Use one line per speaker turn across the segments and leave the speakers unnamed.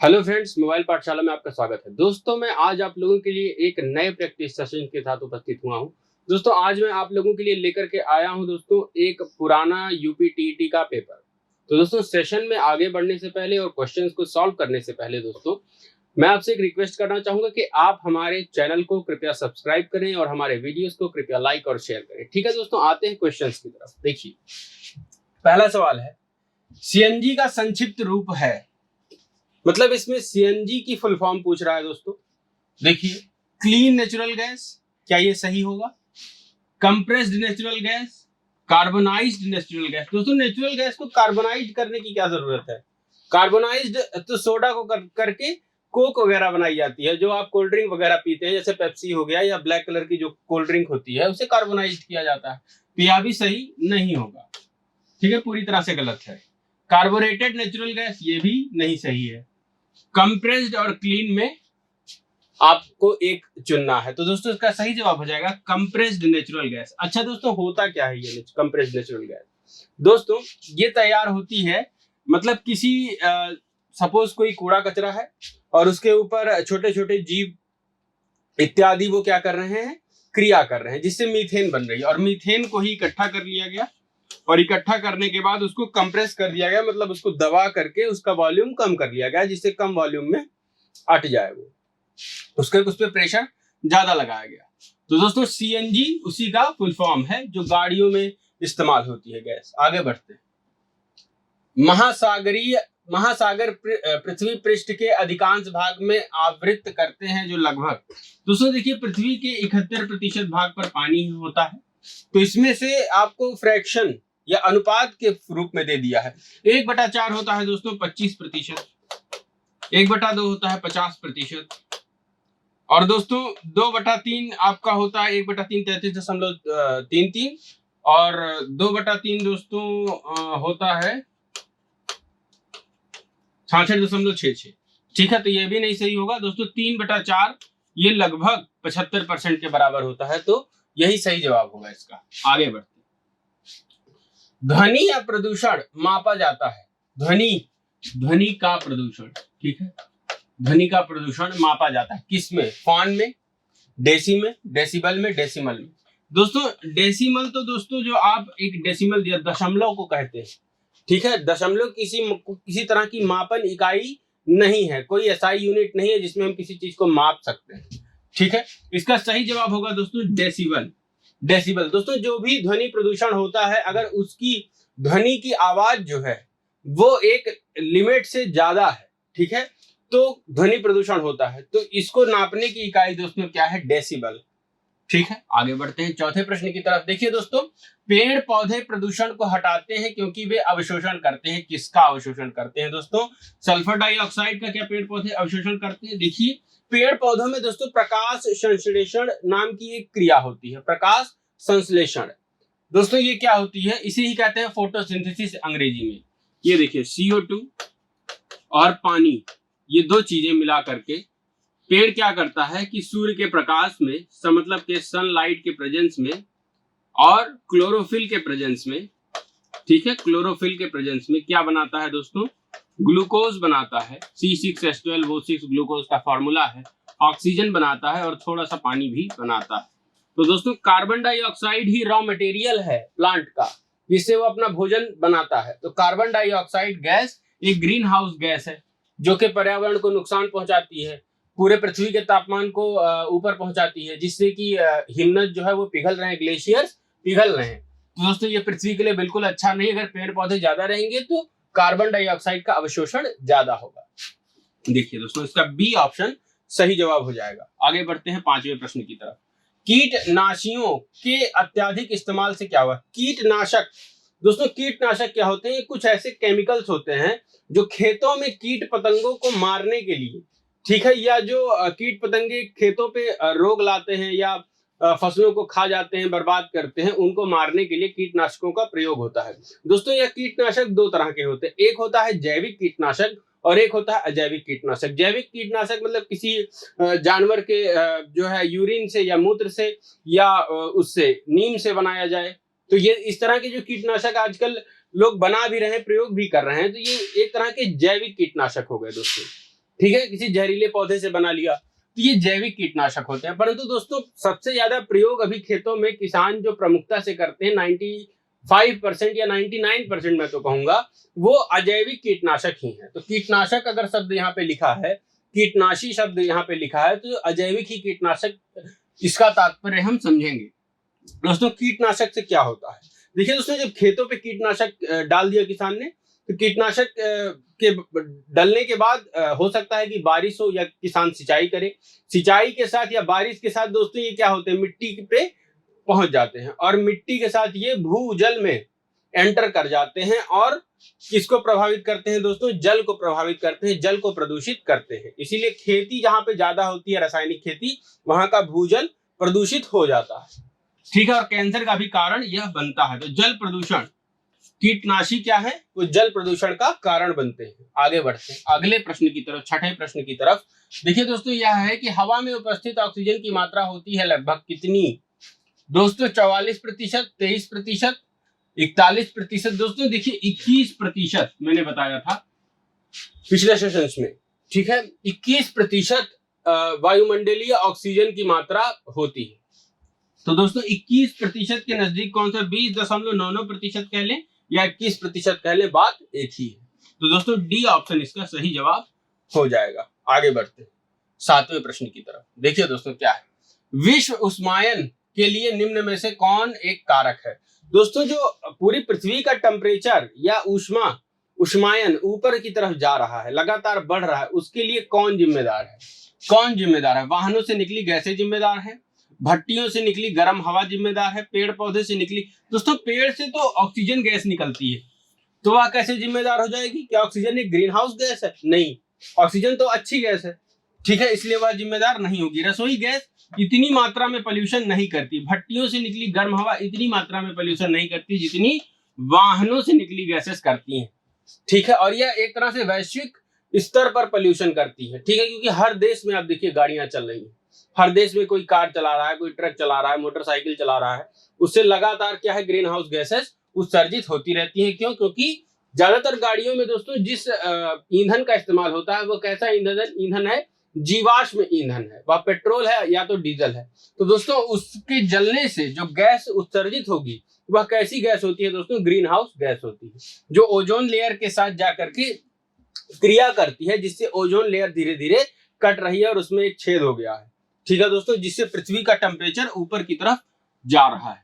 Hello friends, mobile पाठशाला में आपका स्वागत है। दोस्तों, मैं आज आप लोगों के लिए एक नए प्रैक्टिस सेशन के साथ उपस्थित हुआ हूं। दोस्तों, आज मैं आप लोगों के लिए लेकर के आया हूं दोस्तों एक पुराना यूपी टीईटी का पेपर। तो दोस्तों, सेशन में आगे बढ़ने से पहले और क्वेश्चंस को सॉल्व करने से पहले दोस्तों, मैं आपसे एक रिक्वेस्ट करना चाहूंगा कि आप हमारे चैनल को कृपया सब्सक्राइब करें और हमारे वीडियोस को कृपया लाइक और शेयर करें। ठीक है दोस्तों, आते हैं क्वेश्चंस की तरफ। देखिए, पहला सवाल है, सीएनजी का संक्षिप्त रूप है। मतलब इसमें सीएनजी की फुल फॉर्म पूछ रहा है दोस्तों। देखिए, क्लीन नेचुरल गैस, क्या ये सही होगा? Compressed natural gas, carbonized natural gas. दोस्तों, नेचुरल गैस को कार्बोनाइज्ड करने की क्या जरूरत है? कार्बोनाइज्ड तो सोडा को करके कोक वगैरह बनाई जाती है, जो आप कोल्ड ड्रिंक वगैरह पीते हैं, जैसे पेप्सी हो गया या ब्लैक कलर की जो कोल्ड ड्रिंक होती है, उसे कार्बोनाइज्ड किया जाता है। तो यह भी सही नहीं होगा। ठीक है, पूरी तरह से गलत है। कार्बोरेटेड नेचुरल गैस, ये भी नहीं सही है। कंप्रेस्ड और क्लीन में आपको एक चुनना है। तो दोस्तों, इसका सही जवाब हो जाएगा कंप्रेस्ड नेचुरल गैस। अच्छा दोस्तों, होता क्या है ये कंप्रेस्ड नेचुरल गैस? दोस्तों, ये तैयार होती है, मतलब किसी सपोज कोई कूड़ा कचरा है और उसके ऊपर छोटे छोटे जीव इत्यादि वो क्या कर रहे हैं, क्रिया कर रहे हैं, जिससे मीथेन बन रही है। और मीथेन को ही इकट्ठा कर लिया गया और इकट्ठा करने के बाद उसको कंप्रेस कर दिया गया, मतलब उसको दबा करके उसका वॉल्यूम कम कर लिया गया, जिससे कम वॉल्यूम में अट जाए वो। उस पर प्रेशर ज्यादा लगाया गया। तो दोस्तों, सीएनजी उसी का फुल फॉर्म है जो गाड़ियों में इस्तेमाल होती है गैस। आगे बढ़ते हैं। महासागर पृथ्वी पृष्ठ के अधिकांश भाग में आवृत करते हैं, जो लगभग। दोस्तों देखिए, पृथ्वी के 71% भाग पर पानी होता है। तो इसमें से आपको फ्रैक्शन या अनुपात के रूप में दे दिया है। 1/4 होता है दोस्तों 25%, 1/2 होता है 50%, और दोस्तों 2/3 आपका होता है 1/3 33.33, और 2/3 दोस्तों होता है 66.66। ठीक है, तो ये भी नहीं सही होगा दोस्तों। 3/4 ये लगभग 75% के बराबर होता है, तो यही सही जवाब होगा इसका। आगे बढ़ते हैं। ध्वनि या प्रदूषण मापा जाता है। ध्वनि का प्रदूषण, ठीक है, ध्वनि का प्रदूषण मापा जाता है किसमें? फॉन में, डेसी में, डेसिबल में, डेसिमल में। दोस्तों, डेसिमल तो दोस्तों जो आप एक डेसिमल दिया, दशमलव को कहते हैं। ठीक है, दशमलव किसी तरह की मापन इकाई नहीं है, कोई एसआई यूनिट नहीं है जिसमें हम किसी चीज को माप सकते हैं। ठीक है, इसका सही जवाब होगा दोस्तों डेसिबल। डेसिबल दोस्तों, जो भी ध्वनि प्रदूषण होता है, अगर उसकी ध्वनि की आवाज जो है वो एक लिमिट से ज्यादा है, ठीक है, तो ध्वनि प्रदूषण होता है। तो इसको नापने की इकाई दोस्तों क्या है? डेसिबल। ठीक है, आगे बढ़ते हैं चौथे प्रश्न की तरफ। देखिए दोस्तों, पेड़ पौधे प्रदूषण को हटाते हैं क्योंकि वे अवशोषण करते हैं। किसका अवशोषण करते हैं दोस्तों? सल्फर डाइऑक्साइड का क्या पेड़ पौधे अवशोषण करते हैं? देखिए, पेड़ पौधों में दोस्तों प्रकाश संश्लेषण नाम की एक क्रिया होती है। प्रकाश संश्लेषण दोस्तों ये क्या होती है? इसे ही कहते हैं फोटोसिंथेसिस अंग्रेजी में। ये देखिए, CO2 और पानी, ये दो चीजें मिला करके पेड़ क्या करता है कि सूर्य के प्रकाश में, मतलब के सनलाइट के प्रेजेंस में और क्लोरोफिल के प्रेजेंस में, ठीक है, क्लोरोफिल के प्रेजेंस में क्या बनाता है दोस्तों? ग्लूकोज बनाता है। C6H12O6 ग्लूकोज का फॉर्मूला है। ऑक्सीजन बनाता है और थोड़ा सा पानी भी बनाता है। तो दोस्तों, कार्बन डाइऑक्साइड ही रॉ मटेरियल है प्लांट का, जिससे वो अपना भोजन बनाता है। तो कार्बन डाइऑक्साइड गैस एक ग्रीन हाउस गैस है जो कि पर्यावरण को नुकसान पहुंचाती है, पूरे पृथ्वी के तापमान को ऊपर पहुंचाती है, जिससे कि हिमनद जो है वो पिघल रहे हैं, ग्लेशियर्स पिघल रहे हैं। तो दोस्तों, ये पृथ्वी के लिए बिल्कुल अच्छा नहीं। अगर पेड़ पौधे ज्यादा रहेंगे तो कार्बन डाइऑक्साइड का अवशोषण ज्यादा होगा। देखिए दोस्तों, इसका बी ऑप्शन सही जवाब हो जाएगा। आगे बढ़ते हैं पांचवें प्रश्न की तरफ। कीटनाशियों के अत्यधिक इस्तेमाल से क्या हुआ? कीटनाशक दोस्तों, कीटनाशक क्या होते हैं? कुछ ऐसे केमिकल्स होते हैं जो खेतों में कीट पतंगों को मारने के लिए, ठीक है, या जो कीट पतंगे खेतों पे रोग लाते हैं या फसलों को खा जाते हैं, बर्बाद करते हैं, उनको मारने के लिए कीटनाशकों का प्रयोग होता है। दोस्तों, यह कीटनाशक दो तरह के होते हैं। एक होता है जैविक कीटनाशक और एक होता है अजैविक कीटनाशक। जैविक कीटनाशक मतलब किसी जानवर के जो है यूरिन से या मूत्र से या उससे नीम से बनाया जाए। तो ये इस तरह के जो कीटनाशक आजकल लोग बना भी रहे हैं, प्रयोग भी कर रहे हैं, तो ये एक तरह के जैविक कीटनाशक हो गए दोस्तों। ठीक है, किसी जहरीले पौधे से बना लिया, तो ये जैविक कीटनाशक होते हैं। परंतु दोस्तों सबसे ज्यादा प्रयोग अभी खेतों में किसान जो प्रमुखता से करते हैं 95% या 99% मैं तो कहूंगा वो अजैविक कीटनाशक ही है। तो कीटनाशक अगर शब्द यहाँ पे लिखा है, कीटनाशी शब्द यहाँ पे लिखा है, तो अजैविक ही कीटनाशक, इसका तात्पर्य हम समझेंगे। दोस्तों कीटनाशक से क्या होता है, देखिए दोस्तों जब खेतों पे कीटनाशक डाल दिया किसान ने, तो कीटनाशक के डलने के बाद हो सकता है कि बारिश हो या किसान सिंचाई करे, सिंचाई के साथ या बारिश के साथ दोस्तों ये क्या होते हैं, मिट्टी पे पहुंच जाते हैं और मिट्टी के साथ ये भूजल में एंटर कर जाते हैं और किसको प्रभावित करते हैं दोस्तों, जल को प्रभावित करते हैं, जल को प्रदूषित करते हैं। इसीलिए खेती जहां पे ज्यादा होती है रासायनिक खेती, वहां का भूजल प्रदूषित हो जाता है, ठीक है, और कैंसर का भी कारण यह बनता है। तो जल प्रदूषण, कीटनाशी क्या है, वो जल प्रदूषण का कारण बनते हैं। आगे बढ़ते हैं अगले प्रश्न की तरफ, छठे प्रश्न की तरफ। देखिए दोस्तों यह है कि हवा में उपस्थित ऑक्सीजन की मात्रा होती है लगभग कितनी, दोस्तों 44%, 23%, 41%। दोस्तों देखिए 21% मैंने बताया था पिछले सेशन में, ठीक है, 21% वायुमंडलीय ऑक्सीजन की मात्रा होती है। तो दोस्तों 21% के नजदीक कौन सा, 20.99% कह लें या 21% कह लें, बात एक ही है। तो दोस्तों डी ऑप्शन इसका सही जवाब हो जाएगा। आगे बढ़ते हैं सातवें प्रश्न की तरफ। देखिए दोस्तों क्या है, विश्व उष्मायन के लिए निम्न में से कौन एक कारक है। दोस्तों जो पूरी पृथ्वी का टेम्परेचर या उष्मायन ऊपर की तरफ जा रहा है, लगातार बढ़ रहा है, उसके लिए कौन जिम्मेदार है, कौन जिम्मेदार है। वाहनों से निकली गैसें जिम्मेदार है, भट्टियों से निकली गर्म हवा जिम्मेदार है, पेड़ पौधे से निकली, दोस्तों पेड़ से तो ऑक्सीजन गैस निकलती है, तो वह कैसे जिम्मेदार हो जाएगी, क्या ऑक्सीजन एक ग्रीन हाउस गैस है, नहीं, ऑक्सीजन तो अच्छी गैस है, ठीक है, इसलिए वह जिम्मेदार नहीं होगी। रसोई गैस इतनी मात्रा में पोल्यूशन नहीं करती, भट्टियों से निकली गर्म हवा इतनी मात्रा में पोल्यूशन नहीं करती जितनी वाहनों से निकली गैसेस करती हैं, ठीक है, और यह एक तरह से वैश्विक स्तर पर पोल्यूशन करती है, ठीक है, क्योंकि हर देश में आप देखिए गाड़ियां चल रही हैं, हर देश में कोई कार चला रहा है, कोई ट्रक चला रहा है, मोटरसाइकिल चला रहा है, उससे लगातार क्या है, ग्रीन हाउस गैसेस उत्सर्जित होती रहती है। क्यों, क्योंकि ज्यादातर गाड़ियों में दोस्तों जिस ईंधन का इस्तेमाल होता है वो कैसा ईंधन है, जीवाश्म ईंधन है, वह पेट्रोल है या तो डीजल है। तो दोस्तों उसके जलने से जो गैस उत्सर्जित होगी वह कैसी गैस होती है दोस्तों, ग्रीन हाउस गैस होती है, जो ओजोन लेयर के साथ जाकर के क्रिया करती है, जिससे ओजोन लेयर धीरे धीरे कट रही है और उसमें एक छेद हो गया है, ठीक है दोस्तों, जिससे पृथ्वी का टेम्परेचर ऊपर की तरफ जा रहा है।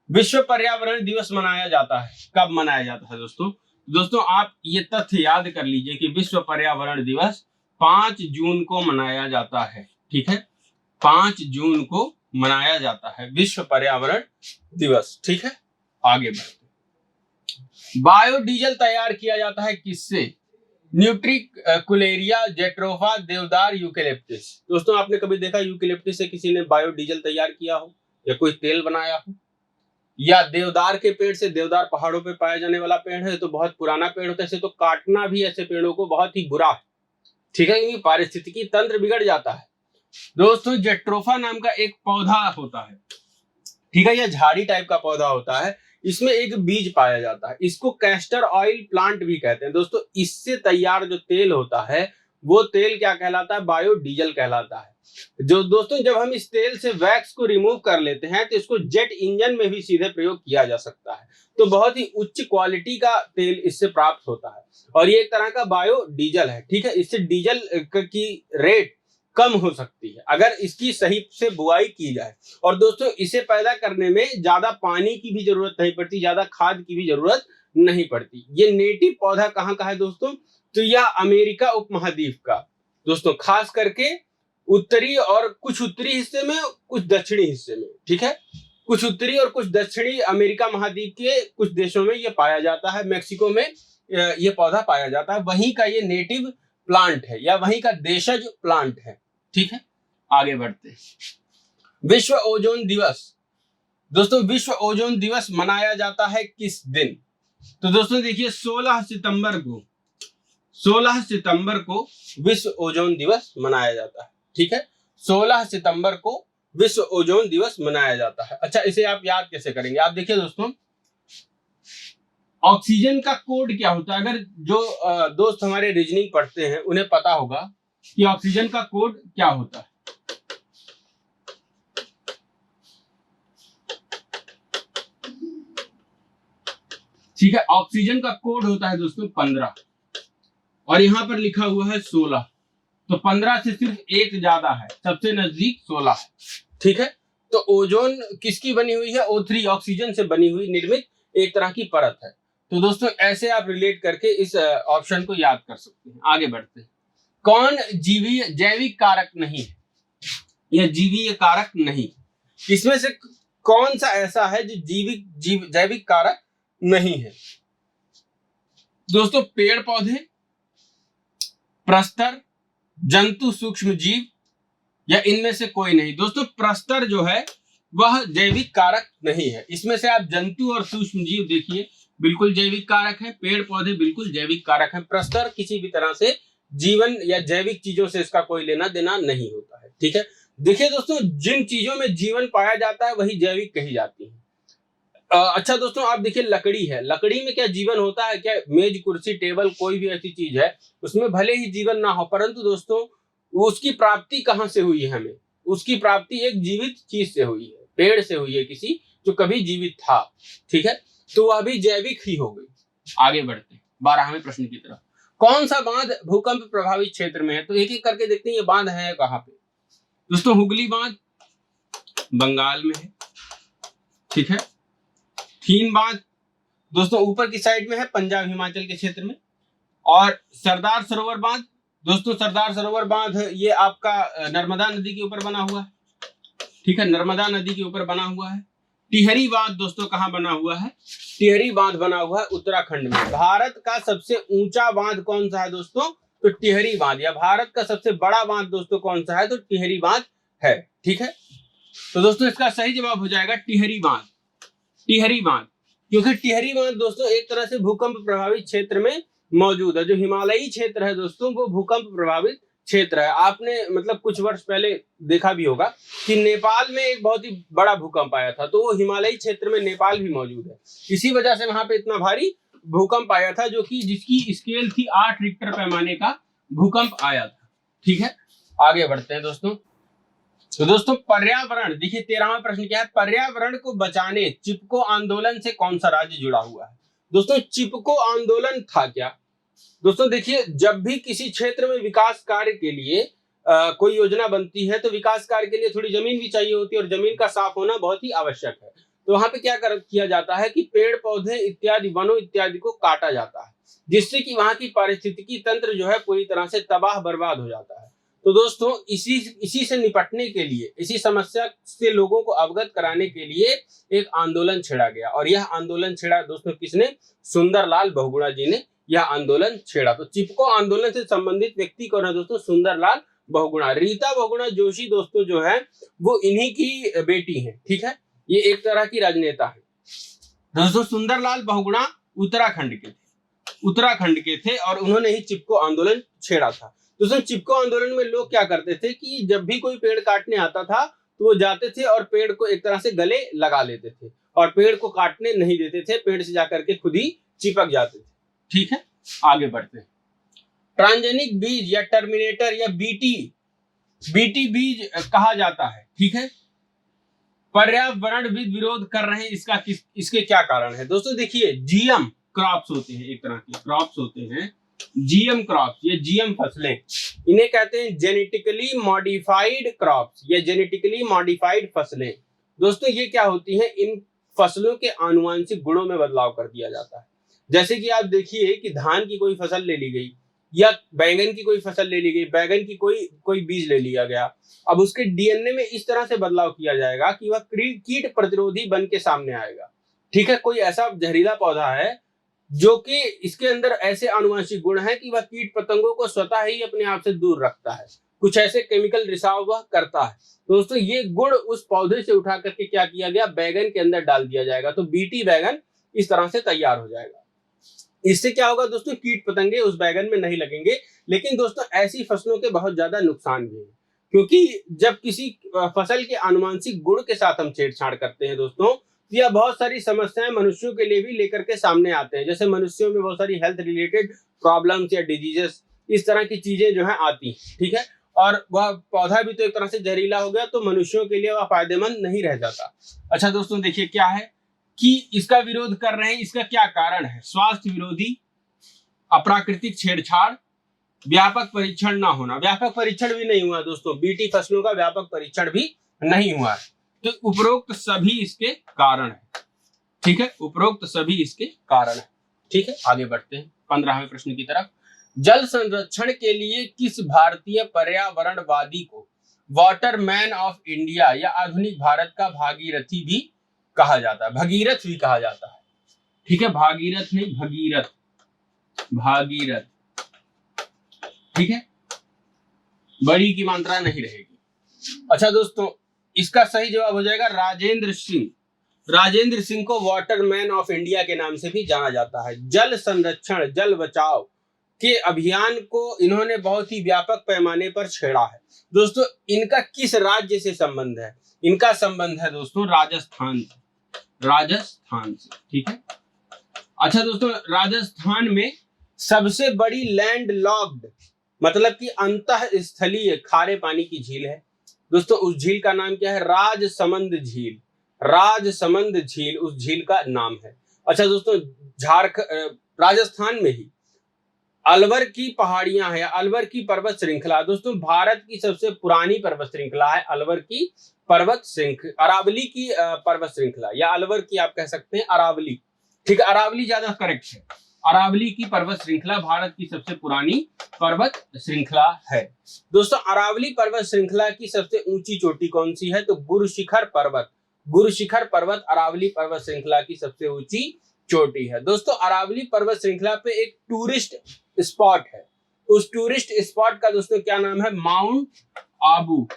विश्व पर्यावरण दिवस मनाया जाता है, कब मनाया जाता है दोस्तों, दोस्तों आप ये तथ्य याद कर लीजिए कि विश्व पर्यावरण दिवस 5 जून को मनाया जाता है, ठीक है, 5 जून को मनाया जाता है विश्व पर्यावरण दिवस, ठीक है। आगे बढ़ते, बायोडीजल तैयार किया जाता है किससे, न्यूट्रिकुलेरिया, जेट्रोफा, देवदार, यूकेलिप्टस। दोस्तों आपने कभी देखा यूकेलिप्टस से किसी ने बायोडीजल तैयार किया हो या कोई तेल बनाया हो, या देवदार के पेड़ से, देवदार पहाड़ों पे पाया जाने वाला पेड़ है, तो बहुत पुराना पेड़ होता है, इसे तो काटना भी ऐसे पेड़ों को बहुत ही बुरा है, ठीक है, क्योंकि पारिस्थितिकी तंत्र बिगड़ जाता है। दोस्तों जेट्रोफा नाम का एक पौधा होता है, ठीक है, यह झाड़ी टाइप का पौधा होता है, इसमें एक बीज पाया जाता है, इसको कैस्टर ऑयल प्लांट भी कहते हैं। दोस्तों इससे तैयार जो तेल होता है वो तेल क्या कहलाता है, बायोडीजल कहलाता है। जो दोस्तों जब हम इस तेल से वैक्स को रिमूव कर लेते हैं तो इसको जेट इंजन में भी सीधे प्रयोग किया जा सकता है, तो बहुत ही उच्च क्वालिटी का तेल इससे प्राप्त होता है और ये एक तरह का बायोडीजल है, ठीक है। इससे डीजल की रेट कम हो सकती है अगर इसकी सही से बुआई की जाए, और दोस्तों इसे पैदा करने में ज्यादा पानी की भी जरूरत नहीं पड़ती, ज्यादा खाद की भी जरूरत नहीं पड़ती। ये नेटिव पौधा कहाँ का है दोस्तों, तो यह अमेरिका उपमहाद्वीप का, दोस्तों खास करके उत्तरी और कुछ उत्तरी हिस्से में, कुछ दक्षिणी हिस्से में, ठीक है, कुछ उत्तरी और कुछ दक्षिणी अमेरिका महाद्वीप के कुछ देशों में ये पाया जाता है, मैक्सिको में ये पौधा पाया जाता है, वहीं का ये नेटिव प्लांट है या वहीं का देशज प्लांट है, ठीक है। आगे बढ़ते हैं, विश्व ओजोन दिवस। दोस्तों विश्व ओजोन दिवस मनाया जाता है किस दिन, तो दोस्तों देखिए 16 सितंबर को विश्व ओजोन दिवस मनाया जाता है, ठीक है, 16 सितंबर को विश्व ओजोन दिवस मनाया जाता है। अच्छा इसे आप याद कैसे करेंगे, आप देखिए दोस्तों ऑक्सीजन का कोड क्या होता है? अगर जो दोस्त हमारे रीजनिंग पढ़ते हैं उन्हें पता होगा कि ऑक्सीजन का कोड क्या होता है। ठीक है, ऑक्सीजन का कोड होता है दोस्तों 15 और यहां पर लिखा हुआ है 16, तो 15 से सिर्फ एक ज्यादा है, सबसे नजदीक 16 है। ठीक है, तो ओजोन किसकी बनी हुई है? O3 ऑक्सीजन से बनी हुई निर्मित एक तरह की परत है। तो दोस्तों ऐसे आप रिलेट करके इस ऑप्शन को याद कर सकते हैं। आगे बढ़ते हैं। कौन जीवीय जैविक कारक नहीं है या जीवीय कारक नहीं? इसमें से कौन सा ऐसा है जो जैविक कारक नहीं है? दोस्तों पेड़ पौधे, प्रस्तर, जंतु सूक्ष्म जीव या इनमें से कोई नहीं। दोस्तों प्रस्तर जो है वह जैविक कारक नहीं है। इसमें से आप जंतु और सूक्ष्म जीव देखिए बिल्कुल जैविक कारक है, पेड़ पौधे बिल्कुल जैविक कारक है, प्रस्तर किसी भी तरह से जीवन या जैविक चीजों से इसका कोई लेना देना नहीं होता है। ठीक है, देखिए दोस्तों जिन चीजों में जीवन पाया जाता है वही जैविक कही जाती है। अच्छा दोस्तों आप देखिए लकड़ी है, लकड़ी में क्या जीवन होता है? क्या मेज कुर्सी टेबल कोई भी ऐसी चीज है उसमें भले ही जीवन ना हो, परंतु दोस्तों उसकी प्राप्ति कहां से हुई है? हमें उसकी प्राप्ति एक जीवित चीज से हुई है, पेड़ से हुई है किसी जो कभी जीवित था। ठीक है, तो वह भी जैविक ही हो गई। आगे बढ़ते हैं 12वें प्रश्न की तरफ। कौन सा बांध भूकंप प्रभावित क्षेत्र में है? तो एक एक करके देखते हैं ये बांध है कहां पे। दोस्तों हुगली बांध बंगाल में है। ठीक है, थीन बांध दोस्तों ऊपर की साइड में है, पंजाब हिमाचल के क्षेत्र में। और सरदार सरोवर बांध, दोस्तों सरदार सरोवर बांध ये आपका नर्मदा नदी के ऊपर बना हुआ है। ठीक है, नर्मदा नदी के ऊपर बना हुआ है। टिहरी बांध दोस्तों कहां बना हुआ है? टिहरी बांध बना हुआ है उत्तराखंड में। भारत का सबसे ऊंचा बांध कौन सा है दोस्तों? तो टिहरी बांध। या भारत का सबसे बड़ा बांध दोस्तों कौन सा है? तो टिहरी बांध है। ठीक है, तो दोस्तों इसका सही जवाब हो जाएगा टिहरी बांध। टिहरी बांध, क्योंकि टिहरी बांध दोस्तों एक तरह से भूकंप प्रभावित क्षेत्र में मौजूद है। जो हिमालयी क्षेत्र है दोस्तों वो भूकंप प्रभावित क्षेत्र है। आपने मतलब कुछ वर्ष पहले देखा भी होगा कि नेपाल में एक बहुत ही बड़ा भूकंप आया था, तो वो हिमालयी क्षेत्र में नेपाल भी मौजूद है। इसी वजह से वहां पे इतना भारी भूकंप आया था, जो कि जिसकी स्केल थी 8 रिक्टर पैमाने का भूकंप आया था। ठीक है, आगे बढ़ते हैं दोस्तों। तो दोस्तों पर्यावरण, देखिए 13वां प्रश्न क्या है? पर्यावरण को बचाने चिपको आंदोलन से कौन सा राज्य जुड़ा हुआ है? दोस्तों चिपको आंदोलन था क्या? दोस्तों देखिए जब भी किसी क्षेत्र में विकास कार्य के लिए कोई योजना बनती है तो विकास कार्य के लिए थोड़ी जमीन भी चाहिए होती है और जमीन का साफ होना बहुत ही आवश्यक है। तो वहां पे क्या किया जाता है कि पेड़ पौधे इत्यादि वनों इत्यादि को काटा जाता है, जिससे कि वहां की पारिस्थितिकी तंत्र जो है पूरी तरह से तबाह बर्बाद हो जाता है। तो दोस्तों इसी से निपटने के लिए, इसी समस्या से लोगों को अवगत कराने के लिए एक आंदोलन छेड़ा गया। और यह आंदोलन छेड़ा दोस्तों किसने? सुंदरलाल बहुगुणा जी ने यह आंदोलन छेड़ा। तो चिपको आंदोलन से संबंधित व्यक्ति कौन है दोस्तों? सुंदरलाल बहुगुणा। रीता बहुगुणा जोशी दोस्तों जो है वो इन्हीं की बेटी है। ठीक है, ये एक तरह की राजनेता है। दोस्तों सुंदरलाल बहुगुणा उत्तराखंड के थे और उन्होंने ही चिपको आंदोलन छेड़ा था। दोस्तों चिपको आंदोलन में लोग क्या करते थे कि जब भी कोई पेड़ काटने आता था तो वो जाते थे और पेड़ को एक तरह से गले लगा लेते थे और पेड़ को काटने नहीं देते थे, पेड़ से जाकर के खुद ही चिपक जाते थे। ठीक है, आगे बढ़ते हैं। ट्रांसजेनिक बीज या टर्मिनेटर या बीटी बीज कहा जाता है। ठीक है, पर्यावरणविद विरोध कर रहे हैं, इसके क्या कारण है? दोस्तों देखिए जीएम क्रॉप्स होते हैं, एक तरह के क्रॉप्स होते हैं जीएम क्रॉप्स, ये जीएम फसलें, इन्हें कहते हैं जेनेटिकली मॉडिफाइड क्रॉप्स या जेनेटिकली मॉडिफाइड फसलें। दोस्तों ये क्या होती हैं? इन फसलों के आनुवंशिक गुणों में बदलाव कर दिया जाता है। जैसे कि आप देखिए कि धान की कोई फसल ले ली गई या बैंगन की कोई फसल ले ली गई, बैंगन की कोई बीज ले लिया गया। अब उसके डीएनए में इस तरह से बदलाव किया जाएगा कि वह कीट प्रतिरोधी बन के सामने आएगा। ठीक है, कोई ऐसा जहरीला पौधा है जो कि इसके अंदर ऐसे आनुवंशिक गुण हैं कि वह कीट पतंगों को स्वतः ही अपने आप से दूर रखता है, कुछ ऐसे केमिकल रिसाव वह करता है। दोस्तों ये गुण उस पौधे से उठा करके क्या किया गया? बैगन के अंदर डाल दिया जाएगा, तो बीटी बैगन इस तरह से तैयार हो जाएगा। इससे क्या होगा दोस्तों? कीट पतंगे उस बैगन में नहीं लगेंगे। लेकिन दोस्तों ऐसी फसलों के बहुत ज्यादा नुकसान भी है, क्योंकि जब किसी फसल के आनुवंशिक गुण के साथ हम छेड़छाड़ करते हैं दोस्तों, यह बहुत सारी समस्याएं मनुष्यों के लिए भी लेकर के सामने आते हैं, जैसे मनुष्यों में बहुत सारी हेल्थ रिलेटेड प्रॉब्लम्स या डिजीजेस, इस तरह की चीजें जो है आती, ठीक है। और वह पौधा भी तो एक तरह से जहरीला हो गया, तो मनुष्यों के लिए वह फायदेमंद नहीं रह जाता। अच्छा दोस्तों देखिए क्या है कि इसका विरोध कर रहे हैं, इसका क्या कारण है? स्वास्थ्य विरोधी, अप्राकृतिक छेड़छाड़, व्यापक परीक्षण ना होना। व्यापक परीक्षण भी नहीं हुआ दोस्तों, बीटी फसलों का व्यापक परीक्षण भी नहीं हुआ है। तो उपरोक्त सभी इसके कारण है, ठीक है, उपरोक्त सभी इसके कारण है, ठीक है। आगे बढ़ते हैं 15वें प्रश्न की तरफ। जल संरक्षण के लिए किस भारतीय पर्यावरणवादी को वाटरमैन ऑफ इंडिया या आधुनिक भारत का भागीरथी भी कहा जाता है? भगीरथ भी कहा जाता है, ठीक है, भागीरथ नहीं, भगीरथ, भागीरथ, ठीक है, बड़ी की मात्रा नहीं रहेगी। अच्छा दोस्तों इसका सही जवाब हो जाएगा राजेंद्र सिंह। राजेंद्र सिंह को वाटरमैन ऑफ इंडिया के नाम से भी जाना जाता है। जल संरक्षण, जल बचाव के अभियान को इन्होंने बहुत ही व्यापक पैमाने पर छेड़ा है। दोस्तों इनका किस राज्य से संबंध है? इनका संबंध है दोस्तों राजस्थान से, राजस्थान से, ठीक है। अच्छा दोस्तों राजस्थान में सबसे बड़ी लैंड लॉक्ड, मतलब कि अंतःस्थलीय खारे पानी की झील है दोस्तों। उस झील का नाम क्या है? राजसमंद झील। राजसमंद झील उस झील का नाम है। अच्छा दोस्तों राजस्थान में ही अलवर की पहाड़ियां हैं, अलवर की पर्वत श्रृंखला। दोस्तों भारत की सबसे पुरानी पर्वत श्रृंखला है अलवर की पर्वत श्रृंखला, अरावली की पर्वत श्रृंखला, या अलवर की आप कह सकते हैं अरावली, ठीक है, अरावली ज्यादा करेक्ट है। अरावली की पर्वत श्रृंखला भारत की सबसे पुरानी पर्वत श्रृंखला है। दोस्तों अरावली पर्वत श्रृंखला की सबसे ऊंची चोटी कौन सी है? तो गुरुशिखर पर्वत। गुरुशिखर पर्वत अरावली पर्वत श्रृंखला की सबसे ऊंची चोटी है। दोस्तों अरावली पर्वत श्रृंखला पे एक टूरिस्ट स्पॉट है, उस टूरिस्ट स्पॉट का दोस्तों क्या नाम है? माउंट आबू,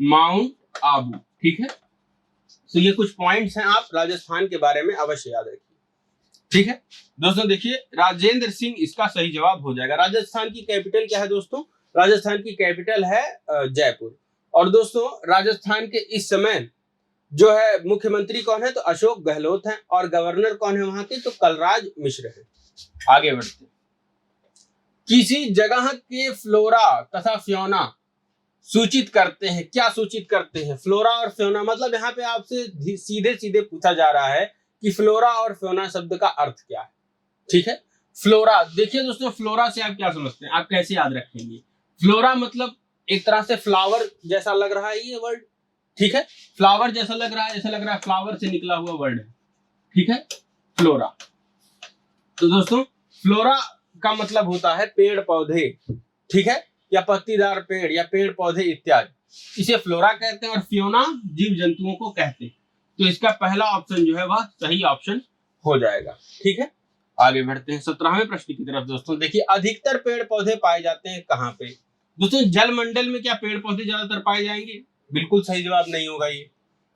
माउंट आबू, ठीक है। तो ये कुछ पॉइंट्स हैं, आप राजस्थान के बारे में अवश्य याद रखिए, ठीक है। दोस्तों देखिए राजेंद्र सिंह इसका सही जवाब हो जाएगा। राजस्थान की कैपिटल क्या है दोस्तों? राजस्थान की कैपिटल है जयपुर। और दोस्तों राजस्थान के इस समय जो है मुख्यमंत्री कौन है? तो अशोक गहलोत हैं। और गवर्नर कौन है वहां के? तो कलराज मिश्र है। आगे बढ़ते, किसी जगह के फ्लोरा तथा फ्योना सूचित करते हैं। क्या सूचित करते हैं? फ्लोरा और फ्योना, मतलब यहाँ पे आपसे सीधे सीधे पूछा जा रहा है कि फ्लोरा और फ्योना शब्द का अर्थ क्या है, ठीक है। फ्लोरा, देखिए दोस्तों फ्लोरा से आप क्या समझते हैं, आप कैसे याद रखेंगे? फ्लोरा मतलब एक तरह से फ्लावर जैसा लग रहा है ये वर्ड, ठीक है, फ्लावर जैसा लग रहा है, जैसा लग रहा है फ्लावर से निकला हुआ वर्ड है, ठीक है, फ्लोरा। तो दोस्तों फ्लोरा का मतलब होता है पेड़ पौधे, ठीक है, या पत्तीदार पेड़ या पेड़ पौधे इत्यादि, इसे फ्लोरा कहते हैं। और फ्योना जीव जंतुओं को कहते हैं। तो इसका पहला ऑप्शन जो है वह सही ऑप्शन हो जाएगा, ठीक है। आगे बढ़ते हैं 17वें प्रश्न की तरफ। दोस्तों देखिए अधिकतर पेड़ पौधे पाए जाते हैं कहाँ पे? दोस्तों जलमंडल में क्या पेड़ पौधे ज्यादातर पाए जाएंगे? बिल्कुल सही जवाब नहीं होगा ये।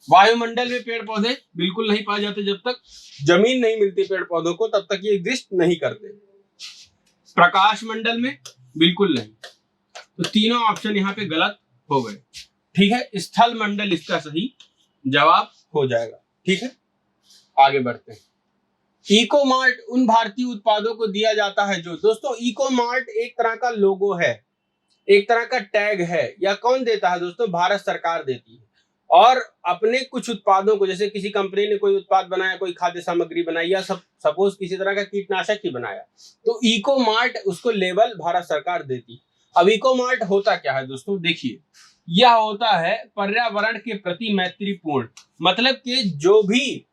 वायुमंडल में पेड़ पौधे बिल्कुल नहीं पाए जाते, जब तक जमीन नहीं मिलती पेड़ पौधों को तब तक ये एग्जिस्ट नहीं करते। प्रकाश मंडल में बिल्कुल नहीं। तो तीनों ऑप्शन यहाँ पे गलत हो गए, ठीक है। स्थल मंडल इसका सही जवाब हो जाएगा, ठीक है। आगे बढ़ते हैं। इको मार्ट उन भारतीय उत्पादों को दिया जाता है जो, दोस्तों इको मार्ट एक तरह का लोगो है, एक तरह का टैग है, या कौन देता है दोस्तों? भारत सरकार देती है। और अपने कुछ उत्पादों को, जैसे किसी कंपनी ने कोई उत्पाद बनाया, कोई खाद्य सामग्री बनाई, या सपोज किसी तरह का कीटनाशक ही बनाया, तो इको मार्ट उसको लेबल भारत सरकार देती है। अब इको मार्ट होता क्या है दोस्तों? देखिए यह होता है पर्यावरण के प्रति मैत्रीपूर्ण, मतलब कि जो भी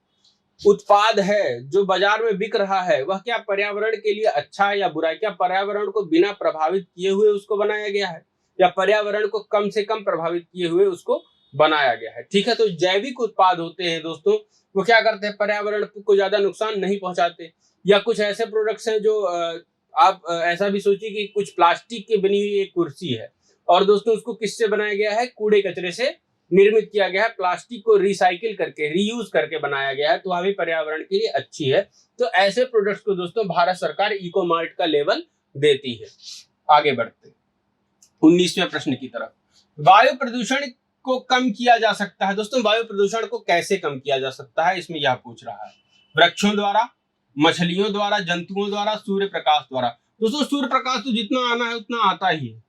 उत्पाद है जो बाजार में बिक रहा है वह क्या पर्यावरण के लिए अच्छा है या बुरा है? क्या पर्यावरण को बिना प्रभावित किए हुए उसको बनाया गया है, या पर्यावरण को कम से कम प्रभावित किए हुए उसको बनाया गया है, ठीक है। तो जैविक उत्पाद होते हैं दोस्तों, वो क्या करते हैं? पर्यावरण को ज्यादा नुकसान नहीं पहुंचाते। या कुछ ऐसे प्रोडक्ट्स हैं जो आप ऐसा भी सोचिए कि कुछ प्लास्टिक की बनी हुई एक कुर्सी है, और दोस्तों उसको किससे बनाया गया है? कूड़े कचरे से निर्मित किया गया है, प्लास्टिक को रिसाइकिल करके रीयूज करके बनाया गया है, तो वह भी पर्यावरण के लिए अच्छी है। तो ऐसे प्रोडक्ट्स को दोस्तों भारत सरकार इको मार्ट का लेवल देती है। आगे बढ़ते 19वें प्रश्न की तरफ। वायु प्रदूषण को कम किया जा सकता है? दोस्तों वायु प्रदूषण को कैसे कम किया जा सकता है, इसमें यह पूछ रहा है। वृक्षों द्वारा, मछलियों द्वारा, जंतुओं द्वारा, सूर्य प्रकाश द्वारा। दोस्तों सूर्य प्रकाश तो जितना आना है उतना आता ही है,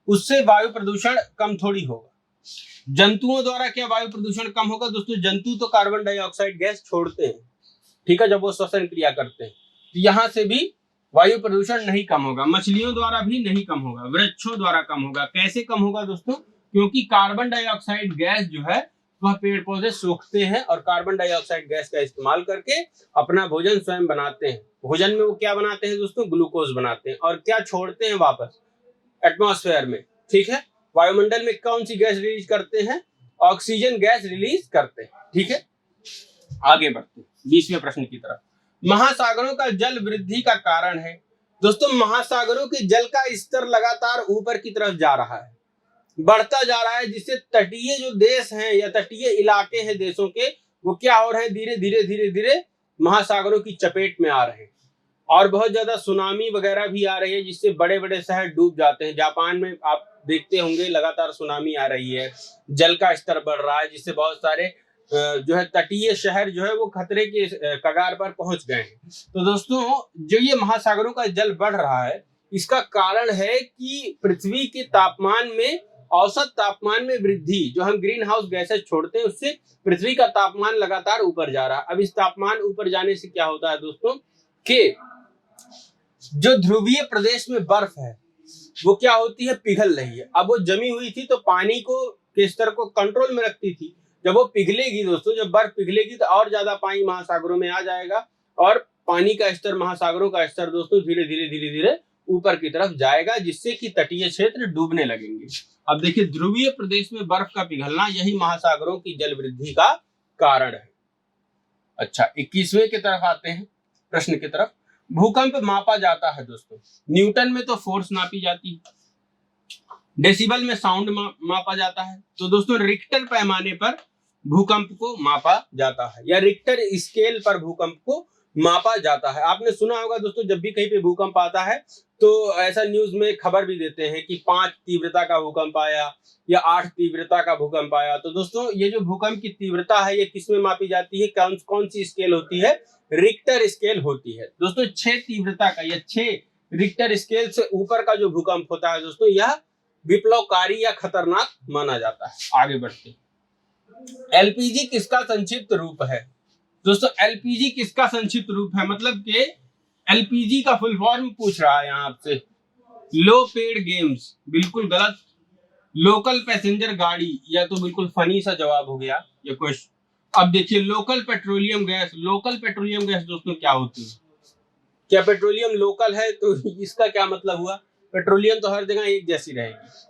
उससे वायु प्रदूषण कम थोड़ी होगा। जंतुओं द्वारा क्या वायु प्रदूषण कम होगा? दोस्तों जंतु तो कार्बन डाइऑक्साइड गैस छोड़ते हैं, ठीक है, जब वो श्वसन क्रिया करते हैं, तो यहाँ से भी वायु प्रदूषण नहीं कम होगा। मछलियों द्वारा भी नहीं कम होगा, वृक्षों द्वारा कम होगा। कैसे कम होगा दोस्तों? क्योंकि कार्बन डाइऑक्साइड गैस जो है वह पेड़ पौधे सोखते हैं और कार्बन डाइऑक्साइड गैस का इस्तेमाल करके अपना भोजन स्वयं बनाते हैं। भोजन में वो क्या बनाते हैं दोस्तों? ग्लूकोज बनाते हैं। और क्या छोड़ते हैं वापस एटमॉस्फेयर में, ठीक है, वायुमंडल में कौन सी गैस रिलीज करते हैं? ऑक्सीजन गैस रिलीज करते हैं, ठीक है। आगे बढ़ते हैं 20वें प्रश्न की तरफ। महासागरों का जल वृद्धि का कारण है। दोस्तों महासागरों के जल का स्तर लगातार ऊपर की तरफ जा रहा है, बढ़ता जा रहा है, जिससे तटीय जो देश हैं या तटीय इलाके हैं देशों के, वो क्या हो रहे हैं? धीरे धीरे धीरे धीरे महासागरों की चपेट में आ रहे हैं और बहुत ज्यादा सुनामी वगैरह भी आ रही है, जिससे बड़े बड़े शहर डूब जाते हैं। जापान में आप देखते होंगे लगातार सुनामी आ रही है, जल का स्तर बढ़ रहा है, जिससे बहुत सारे जो है तटीय शहर जो है वो खतरे के कगार पर पहुंच गए हैं। तो दोस्तों जो ये महासागरों का जल बढ़ रहा है, इसका कारण है कि पृथ्वी के तापमान में, औसत तापमान में वृद्धि, जो हम ग्रीन हाउस गैसेस छोड़ते हैं उससे पृथ्वी का तापमान लगातार ऊपर जा रहा है। अब इस तापमान ऊपर जाने से क्या होता है दोस्तों कि जो ध्रुवीय प्रदेश में बर्फ है वो क्या होती है? पिघल रही है। अब वो जमी हुई थी तो पानी को के स्तर को कंट्रोल में रखती थी। जब वो पिघलेगी दोस्तों, जब बर्फ पिघलेगी तो और ज्यादा पानी महासागरों में आ जाएगा और पानी का स्तर, महासागरों का स्तर दोस्तों धीरे धीरे धीरे धीरे ऊपर की तरफ जाएगा, जिससे कि तटीय क्षेत्र डूबने लगेंगे। अब देखिए ध्रुवीय प्रदेश में बर्फ का पिघलना यही महासागरों की जल वृद्धि का कारण है। अच्छा 21वें की तरफ आते हैं प्रश्न की तरफ। भूकंप मापा जाता है दोस्तों, न्यूटन में तो फोर्स नापी जाती है, डेसिबल में साउंड मापा जाता है। तो दोस्तों रिक्टर पैमाने पर भूकंप को मापा जाता है या रिक्टर स्केल पर भूकंप को मापा जाता है। आपने सुना होगा दोस्तों, जब भी कहीं पे भूकंप आता है तो ऐसा न्यूज में खबर भी देते हैं कि 5 तीव्रता का भूकंप आया या 8 तीव्रता का भूकंप आया। तो दोस्तों ये जो भूकंप की तीव्रता है ये किसमें मापी जाती है? कौन सी स्केल होती है? रिक्टर स्केल होती है दोस्तों। 6 तीव्रता का या 6 रिक्टर स्केल से ऊपर का जो भूकंप होता है दोस्तों, यह विप्लवकारी या खतरनाक माना जाता है। आगे बढ़ते, एलपीजी किसका संक्षिप्त रूप है? दोस्तों एलपीजी किसका संक्षिप्त रूप है? मतलब कि एलपीजी का फुल फॉर्म पूछ रहा है यहाँ आपसे। लो पेड गेम्स, बिल्कुल गलत। लोकल पैसेंजर गाड़ी, या तो बिल्कुल फनी सा जवाब हो गया ये क्वेश्चन। अब देखिए local petroleum gas. Local petroleum gas दोस्तों क्या होती है? क्या पेट्रोलियम लोकल है? तो इसका क्या मतलब हुआ? पेट्रोलियम तो हर जगह एक जैसी रहेगी।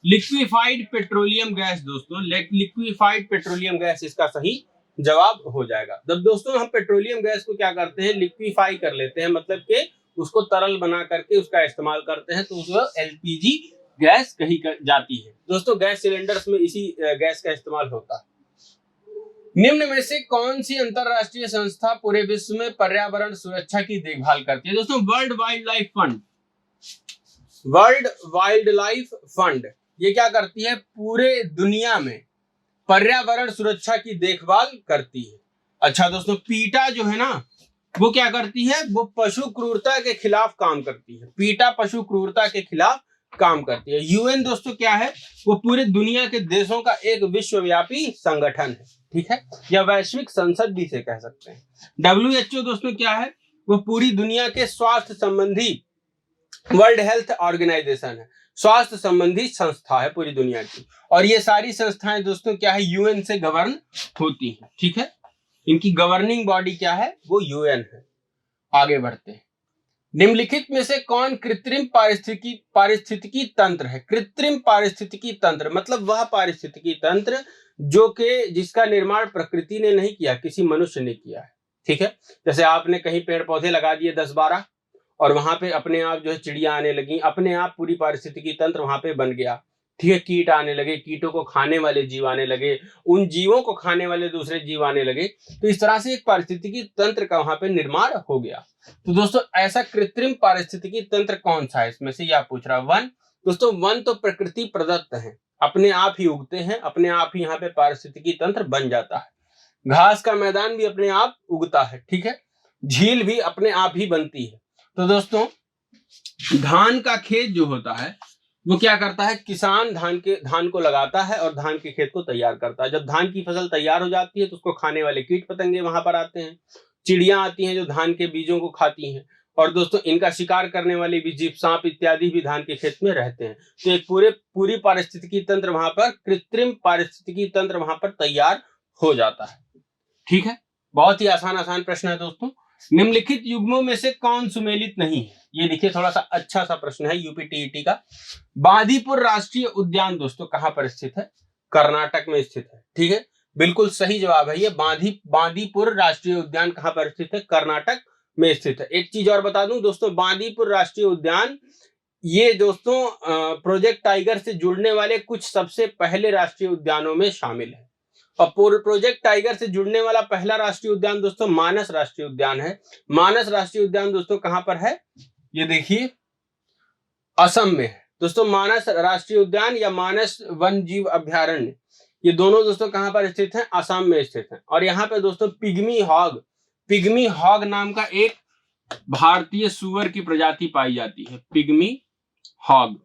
लिक्विफाइड पेट्रोलियम गैस दोस्तों, लिक्विफाइड पेट्रोलियम गैस इसका सही जवाब हो जाएगा। जब दोस्तों हम पेट्रोलियम गैस को क्या करते हैं? लिक्विफाई कर लेते हैं, मतलब कि उसको तरल बना करके उसका इस्तेमाल करते हैं, तो उसको एलपीजी गैस कही जाती है। दोस्तों गैस सिलेंडर्स में इसी गैस का इस्तेमाल होता है। निम्न में से कौन सी अंतरराष्ट्रीय संस्था पूरे विश्व में पर्यावरण सुरक्षा की देखभाल करती है? दोस्तों world wild life fund. World wild life fund ये क्या करती है? पूरे दुनिया में पर्यावरण सुरक्षा की देखभाल करती है। अच्छा दोस्तों पीटा जो है ना, वो क्या करती है? वो पशु क्रूरता के खिलाफ काम करती है। पीटा पशु क्रूरता के खिलाफ काम करती है। यूएन दोस्तों क्या है? वो पूरे दुनिया के देशों का एक विश्वव्यापी संगठन है, ठीक है, या वैश्विक संसद भी से कह सकते हैं। WHO दोस्तों क्या है? वो पूरी दुनिया के स्वास्थ्य संबंधी, वर्ल्ड हेल्थ ऑर्गेनाइजेशन है, स्वास्थ्य संबंधी संस्था है पूरी दुनिया की। और ये सारी संस्थाएं दोस्तों क्या है? यूएन से गवर्न होती हैं, ठीक है। इनकी गवर्निंग बॉडी क्या है? वो यूएन है। आगे बढ़ते हैं। निम्नलिखित में से कौन कृत्रिम पारिस्थितिकी तंत्र है? कृत्रिम पारिस्थितिकी तंत्र मतलब वह पारिस्थितिकी तंत्र जो कि जिसका निर्माण प्रकृति ने नहीं किया, किसी मनुष्य ने किया है, ठीक है। जैसे आपने कहीं पेड़ पौधे लगा दिए 10-12 और वहां पे अपने आप जो है चिड़िया आने लगी, अपने आप पूरी पारिस्थितिकी तंत्र वहां पे बन गया, ठीक है। कीट आने लगे, कीटों को खाने वाले जीव आने लगे, उन जीवों को खाने वाले दूसरे जीव आने लगे। तो इस तरह से एक पारिस्थितिकी तंत्र का वहां पे निर्माण हो गया। तो दोस्तों ऐसा कृत्रिम पारिस्थितिकी तंत्र कौन सा है? इसमें से यह पूछ रहा। 1 दोस्तों वन तो प्रकृति प्रदत्त है, अपने आप ही उगते हैं, अपने आप ही यहाँ पे पारिस्थितिकी तंत्र बन जाता है। घास का मैदान भी अपने आप उगता है, ठीक है, झील भी अपने आप ही बनती है। तो दोस्तों धान का खेत जो होता है वो क्या करता है, किसान धान को लगाता है और धान के खेत को तैयार करता है। जब धान की फसल तैयार हो जाती है तो उसको खाने वाले कीट पतंगे वहां पर आते हैं, चिड़ियां आती हैं जो धान के बीजों को खाती हैं, और दोस्तों इनका शिकार करने वाले भी जीव, सांप इत्यादि भी धान के खेत में रहते हैं। तो एक पूरी पारिस्थितिकी तंत्र वहां पर, कृत्रिम पारिस्थितिकी तंत्र वहां पर तैयार हो जाता है। ठीक है, बहुत ही आसान प्रश्न है दोस्तों। निम्नलिखित युग्मों में से कौन सुमेलित नहीं है? ये देखिए थोड़ा सा अच्छा सा प्रश्न है यूपी टीईटी का। बांदीपुर राष्ट्रीय उद्यान दोस्तों कहां पर स्थित है? कर्नाटक में स्थित है। ठीक है, बिल्कुल सही जवाब है ये। बांदीपुर राष्ट्रीय उद्यान कहां पर स्थित है? कर्नाटक में स्थित है। एक चीज और बता दूं दोस्तों, बांदीपुर राष्ट्रीय उद्यान ये दोस्तों प्रोजेक्ट टाइगर से जुड़ने वाले कुछ सबसे पहले राष्ट्रीय उद्यानों में शामिल है। और प्रोजेक्ट टाइगर से जुड़ने वाला पहला राष्ट्रीय उद्यान दोस्तों मानस राष्ट्रीय उद्यान है। मानस राष्ट्रीय उद्यान दोस्तों कहां पर है? ये देखिए असम में है दोस्तों। मानस राष्ट्रीय उद्यान या मानस वन जीव अभ्यारण्य, ये दोनों दोस्तों कहां पर स्थित हैं? असम में स्थित हैं। और यहाँ पे दोस्तों पिग्मी हॉग नाम का एक भारतीय सुअर की प्रजाति पाई जाती है। पिग्मी हॉग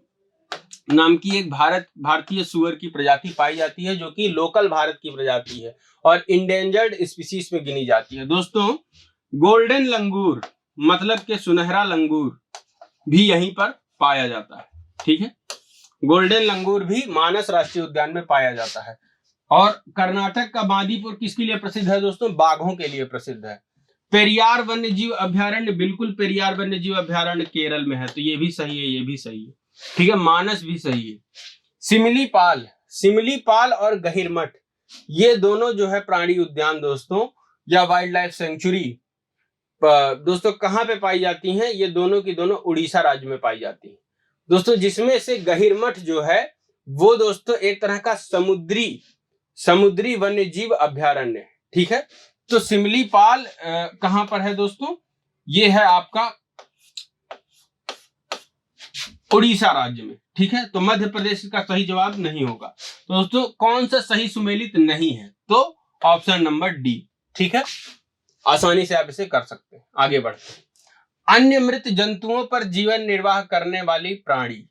नाम की एक भारतीय सुअर की प्रजाति पाई जाती है, जो कि लोकल भारत की प्रजाति है और इंडेंजर्ड स्पीसीज में गिनी जाती है। दोस्तों गोल्डन लंगूर मतलब के सुनहरा लंगूर भी यहीं पर पाया जाता है। ठीक है, गोल्डन लंगूर भी मानस राष्ट्रीय उद्यान में पाया जाता है। और कर्नाटक का बांदीपुर किसके लिए प्रसिद्ध है दोस्तों? बाघों के लिए प्रसिद्ध है। पेरियार वन्य जीव अभ्यारण्य, बिल्कुल पेरियार वन्य जीव अभ्यारण्य केरल में है, तो ये भी सही है, ये भी सही है। ठीक है, मानस भी सही है। सिमलीपाल और गहिरमठ, ये दोनों जो है प्राणी उद्यान दोस्तों या वाइल्ड लाइफ सेंचुरी दोस्तों कहां पे पाई जाती हैं? ये दोनों की दोनों उड़ीसा राज्य में पाई जाती हैं दोस्तों, जिसमें से गहिरमठ जो है वो दोस्तों एक तरह का समुद्री वन्य जीव अभ्यारण्य है। ठीक है, तो सिमलीपाल कहां पर है दोस्तों? ये है आपका उड़ीसा राज्य में। ठीक है, तो मध्य प्रदेश का सही जवाब नहीं होगा। तो दोस्तों कौन सा सही सुमेलित नहीं है? तो ऑप्शन नंबर डी। ठीक है, आसानी से आप इसे कर सकते हैं। आगे बढ़ते हैं। अन्य मृत जंतुओं पर जीवन निर्वाह करने वाली प्राणी,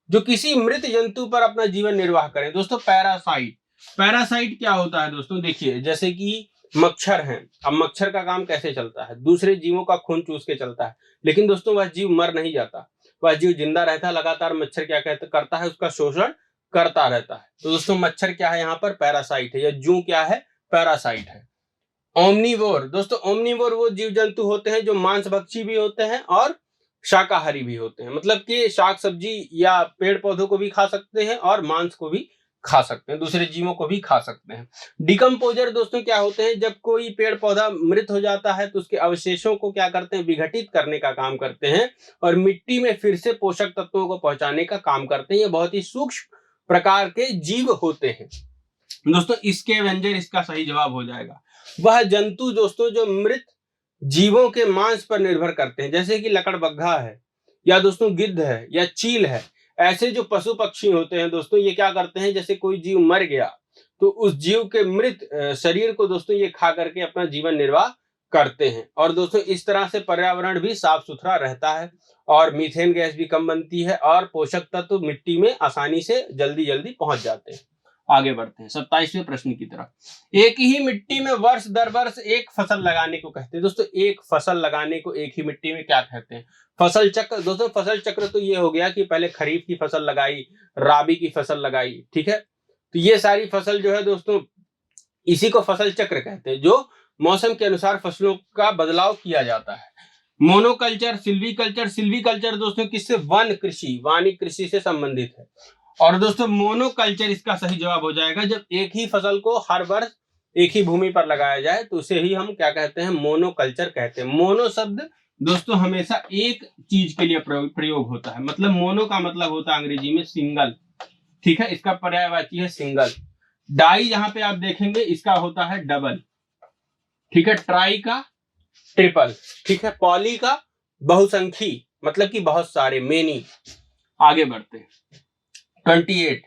जो किसी मृत जंतु पर अपना जीवन निर्वाह करें दोस्तों, पैरासाइट क्या होता है दोस्तों? देखिए जैसे कि मच्छर है। अब मच्छर का काम कैसे चलता है? दूसरे जीवों का खून चूस के चलता है, लेकिन दोस्तों वह जीव मर नहीं जाता, वह जीव जिंदा रहता है। लगातार मच्छर क्या करता है? उसका शोषण करता रहता है। तो दोस्तों मच्छर क्या है? यहाँ पर पैरासाइट है, या जू क्या है? पैरासाइट है। ओमनीवोर दोस्तों, ओमनीवोर वो जीव जंतु होते हैं जो मांसभक्षी भी होते हैं और शाकाहारी भी होते हैं, मतलब कि शाक सब्जी या पेड़ पौधों को भी खा सकते हैं और मांस को भी खा सकते हैं, दूसरे जीवों को भी खा सकते हैं। डिकम्पोजर दोस्तों क्या होते हैं? जब कोई पेड़ पौधा मृत हो जाता है तो उसके अवशेषों को क्या करते हैं? विघटित करने का काम करते हैं और मिट्टी में फिर से पोषक तत्वों को पहुंचाने का काम करते हैं। ये बहुत ही सूक्ष्म प्रकार के जीव होते हैं दोस्तों। इसके स्कैवेंजर इसका सही जवाब हो जाएगा। वह जंतु दोस्तों जो मृत जीवों के मांस पर निर्भर करते हैं, जैसे कि लकड़बग्घा है, या दोस्तों गिद्ध है, या चील है। ऐसे जो पशु पक्षी होते हैं दोस्तों, ये क्या करते हैं? जैसे कोई जीव मर गया तो उस जीव के मृत शरीर को दोस्तों ये खा करके अपना जीवन निर्वाह करते हैं। और दोस्तों इस तरह से पर्यावरण भी साफ सुथरा रहता है और मीथेन गैस भी कम बनती है और पोषक तत्व मिट्टी में आसानी से जल्दी पहुंच जाते हैं। आगे बढ़ते हैं 27वें प्रश्न की तरफ। एक ही मिट्टी में वर्ष दर वर्ष एक फसल लगाने को कहते हैं दोस्तों। एक फसल लगाने को एक ही मिट्टी में क्या कहते हैं? फसल चक्र दोस्तों। फसल चक्र तो ये हो गया कि पहले खरीफ की फसल लगाई, राबी की फसल लगाई। ठीक है, तो ये सारी फसल जो है दोस्तों इसी को फसल चक्र कहते हैं, जो मौसम के अनुसार फसलों का बदलाव किया जाता है। मोनोकल्चर, सिल्वीकल्चर दोस्तों किससे? वानिक कृषि से संबंधित है। और दोस्तों मोनोकल्चर इसका सही जवाब हो जाएगा। जब एक ही फसल को हर वर्ष एक ही भूमि पर लगाया जाए तो उसे ही हम क्या कहते हैं? मोनोकल्चर कहते हैं। मोनो शब्द दोस्तों हमेशा एक चीज के लिए प्रयोग होता है, मतलब मोनो का मतलब होता है अंग्रेजी में सिंगल। ठीक है, इसका पर्यायवाची है सिंगल। डाई जहां पे आप देखेंगे इसका होता है डबल। ठीक है, ट्राई का ट्रिपल। ठीक है, पॉली का बहुसंख्यी, मतलब कि बहुत सारे, मेनी। आगे बढ़ते हैं 28,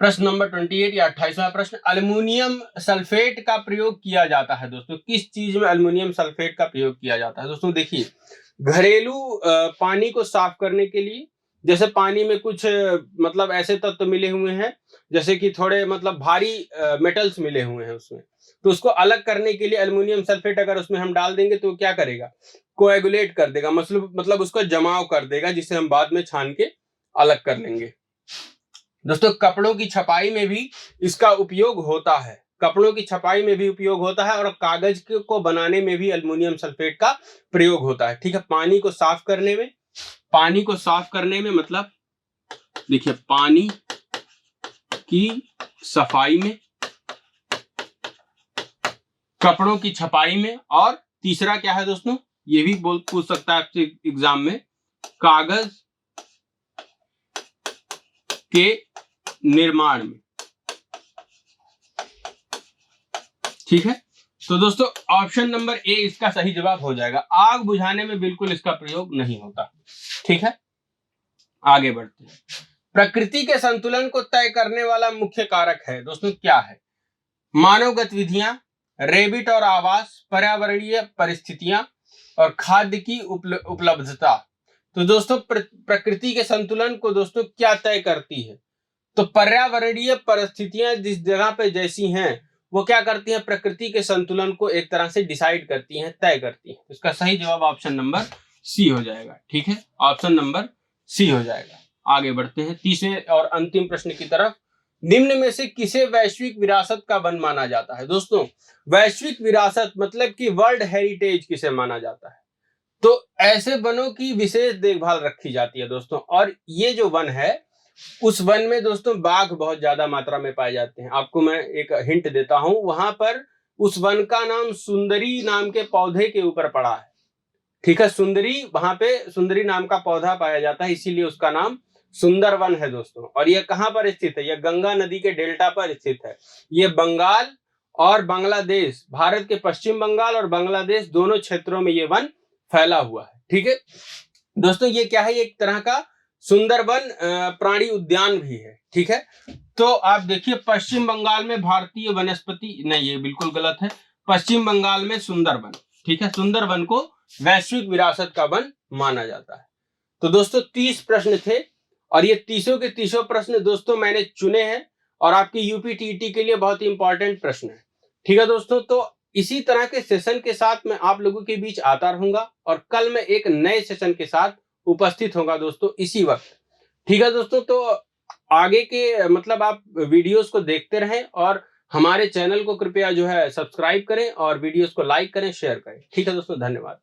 प्रश्न नंबर 28 या 28वां प्रश्न, अल्युमिनियम सल्फेट का प्रयोग किया जाता है दोस्तों। किस चीज में अल्युमिनियम सल्फेट का प्रयोग किया जाता है दोस्तों? देखिए, घरेलू पानी को साफ करने के लिए, जैसे पानी में कुछ मतलब ऐसे तत्व मिले हुए हैं, जैसे कि थोड़े मतलब भारी मेटल्स मिले हुए हैं उसमें, तो उसको अलग करने के लिए अल्युमिनियम सल्फेट अगर उसमें हम डाल देंगे तो क्या करेगा, कोएगुलेट कर देगा, मतलब उसका जमाव कर देगा, जिसे हम बाद में छान के अलग कर लेंगे। दोस्तों, कपड़ों की छपाई में भी इसका उपयोग होता है, कपड़ों की छपाई में भी उपयोग होता है, और कागज को बनाने में भी अल्युमिनियम सल्फेट का प्रयोग होता है। ठीक है, पानी को साफ करने में मतलब देखिए, पानी की सफाई में, कपड़ों की छपाई में, और तीसरा क्या है दोस्तों, ये भी पूछ सकता है आपसे एग्जाम में, कागज के निर्माण में। ठीक है, तो दोस्तों ऑप्शन नंबर ए इसका सही जवाब हो जाएगा। आग बुझाने में बिल्कुल इसका प्रयोग नहीं होता। ठीक है, आगे बढ़ते हैं। प्रकृति के संतुलन को तय करने वाला मुख्य कारक है दोस्तों, क्या है? मानव गतिविधियां, रेबिट और आवास, पर्यावरणीय परिस्थितियां, और खाद्य की उपलब्धता। तो दोस्तों, प्रकृति के संतुलन को दोस्तों क्या तय करती है? तो पर्यावरणीय परिस्थितियां जिस जगह पे जैसी हैं, वो क्या करती हैं, प्रकृति के संतुलन को एक तरह से डिसाइड करती हैं, तय करती हैं। इसका सही जवाब ऑप्शन नंबर सी हो जाएगा। ठीक है, ऑप्शन नंबर सी हो जाएगा। आगे बढ़ते हैं तीसरे और अंतिम प्रश्न की तरफ। निम्न में से किसे वैश्विक विरासत का वन माना जाता है? दोस्तों, वैश्विक विरासत मतलब कि वर्ल्ड हेरिटेज किसे माना जाता है? तो ऐसे वनों की विशेष देखभाल रखी जाती है दोस्तों, और ये जो वन है, उस वन में दोस्तों बाघ बहुत ज्यादा मात्रा में पाए जाते हैं। आपको मैं एक हिंट देता हूं, वहां पर उस वन का नाम सुंदरी नाम के पौधे के ऊपर पड़ा है। ठीक है, सुंदरी, वहां पे सुंदरी नाम का पौधा पाया जाता है, इसीलिए उसका नाम सुंदर वन है दोस्तों। और यह कहां पर स्थित है? यह गंगा नदी के डेल्टा पर स्थित है। यह बंगाल और बांग्लादेश, भारत के पश्चिम बंगाल और बांग्लादेश दोनों क्षेत्रों में यह वन फैला हुआ है। ठीक है दोस्तों, ये क्या है, एक तरह का सुंदरवन प्राणी उद्यान भी है। ठीक है, तो आप देखिए, पश्चिम बंगाल में भारतीय वनस्पति, नहीं ये बिल्कुल गलत है, पश्चिम बंगाल में सुंदरवन। ठीक है, सुंदरवन को वैश्विक विरासत का वन माना जाता है। तो दोस्तों 30 प्रश्न थे, और ये 30 के 30 प्रश्न दोस्तों मैंने चुने हैं, और आपकी यूपी टीईटी के लिए बहुत ही इंपॉर्टेंट प्रश्न है। ठीक है दोस्तों, तो इसी तरह के सेशन के साथ मैं आप लोगों के बीच आता रहूंगा, और कल मैं एक नए सेशन के साथ उपस्थित होगा दोस्तों इसी वक्त। ठीक है दोस्तों, तो आगे के मतलब आप वीडियोस को देखते रहें, और हमारे चैनल को कृपया जो है सब्सक्राइब करें, और वीडियोस को लाइक करें, शेयर करें। ठीक है दोस्तों, धन्यवाद।